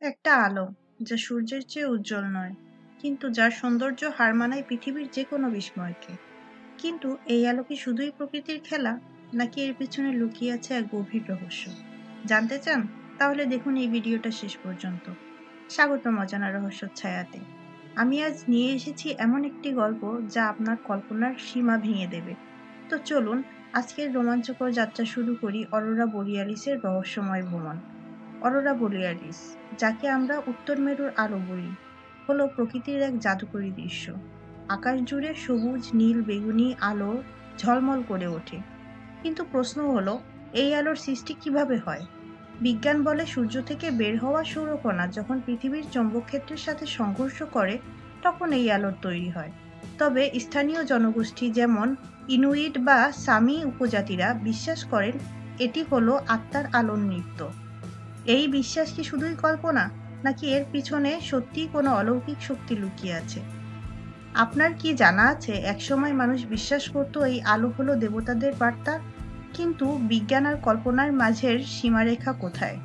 একটা আলো যা সূর্যের চেয়ে উজ্জ্বল নয়, কিন্তু যার সৌন্দর্য হার মানায় পৃথিবীর যে কোনো বিস্ময়কে। কিন্তু এই আলো কি শুধুই প্রকৃতির খেলা, নাকি এর পিছনে লুকিয়ে আছে এক গভীর রহস্য? জানতে চান? তাহলে দেখুন এই ভিডিওটা শেষ পর্যন্ত। স্বাগতম অজানা রহস্যর ছায়াতে। আমি আজ নিয়ে এসেছি এমন একটি গল্প যা আপনার কল্পনার সীমা ভেঙে দেবে। তো চলুন আজকের রোমাঞ্চকর যাত্রা শুরু করি অরোরা বোরিয়ালিসের রহস্যময় ভ্রমণ। অরোরা বোরিয়ালিস, যাকে আমরা উত্তর মেরুর আলো বলি, হলো প্রকৃতির এক জাদুকরী দৃশ্য। আকাশ জুড়ে সবুজ, নীল, বেগুনি আলো ঝলমল করে ওঠে। কিন্তু প্রশ্ন হলো, এই আলোর সৃষ্টি কিভাবে হয়? বিজ্ঞান বলে সূর্য থেকে বের হওয়া সৌরকণা যখন পৃথিবীর চৌম্বকক্ষেত্রের সাথে সংঘর্ষ করে, তখন এই আলোর তৈরি হয়। তবে স্থানীয় জনগোষ্ঠী যেমন ইনুইট বা সামি উপজাতিরা বিশ্বাস করেন এটি হলো আত্মার আলোর নৃত্য। এই বিশ্বাস কি শুধুই কল্পনা, নাকি এর পিছনে সত্যিই কোনো অলৌকিক শক্তি লুকিয়ে আছে? আপনার কি জানা আছে একসময় মানুষ বিশ্বাস করত এই আলো হলো দেবতাদের বার্তা? কিন্তু বিজ্ঞান আর কল্পনার মাঝের সীমারেখা কোথায়?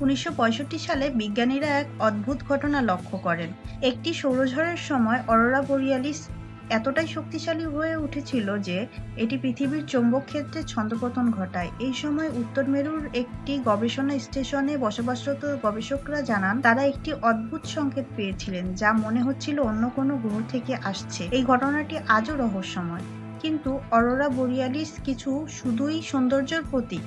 ১৯৬৫ সালে বিজ্ঞানীরা এক অদ্ভুত ঘটনা লক্ষ্য করেন। একটি সৌরঝড়ের সময় অরোরা বোরিয়ালিস এতটাই শক্তিশালী হয়ে উঠেছিল যে এটি পৃথিবীর চৌম্বক ক্ষেত্রে ছন্দপতন ঘটায়। এই সময় উত্তর মেরুর একটি গবেষণা স্টেশনে বসবাসরত গবেষকরা জানান তারা একটি অদ্ভুত সংকেত পেয়েছিলেন, যা মনে হচ্ছিল অন্য কোনো গ্রহ থেকে আসছে। এই ঘটনাটি আজও রহস্যময়। কিন্তু অরোরা বোরিয়ালিস কিছু শুধুই সৌন্দর্যের প্রতীক?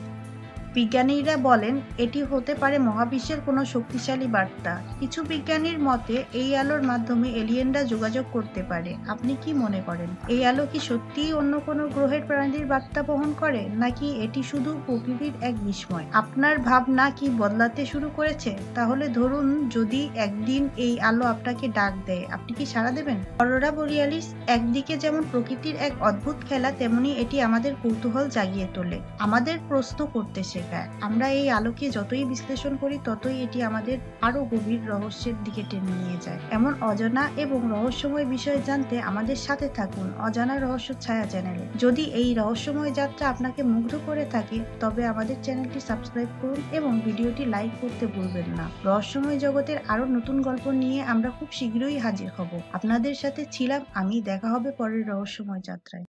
বিজ্ঞানীরা বলেন এটি হতে পারে মহাবিশ্বের কোনো শক্তিশালী বার্তা। কিছু বিজ্ঞানীর মতে এই আলোর মাধ্যমে এলিয়েনরা যোগাযোগ করতে পারে। আপনি কি মনে করেন, এই আলো কি সত্যিই অন্য কোনো গ্রহের প্রাণীর বার্তা বহন করে, নাকি এটি শুধু প্রকৃতির এক বিস্ময়? আপনার ভাবনা কি বদলাতে শুরু করেছে? তাহলে ধরুন, যদি একদিন এই আলো আপনাকে ডাক দেয়, আপনি কি সাড়া দেবেন? অরোরা বোরিয়ালিস একদিকে যেমন প্রকৃতির এক অদ্ভুত খেলা, তেমনি এটি আমাদের কৌতূহল জাগিয়ে তোলে, আমাদের প্রশ্ন করতে শেখায়। আমরা এই আলোকে যতই বিশ্লেষণ করি, ততই এটি আমাদের আরো গভীর রহস্যের দিকে টেনে নিয়ে যায়। এমন অজানা এবং রহস্যময় বিষয় জানতে আমাদের সাথে থাকুন অজানা রহস্য ছায়া চ্যানেলে। যদি এই রহস্যময় যাত্রা আপনাকে মুগ্ধ করে থাকে, তবে আমাদের চ্যানেলটি সাবস্ক্রাইব করুন এবং ভিডিওটি লাইক করতে ভুলবেন না। রহস্যময় জগতের আরো নতুন গল্প নিয়ে আমরা খুব শীঘ্রই হাজির হব। আপনাদের সাথে ছিলাম আমি। দেখা হবে পরের রহস্যময় যাত্রায়।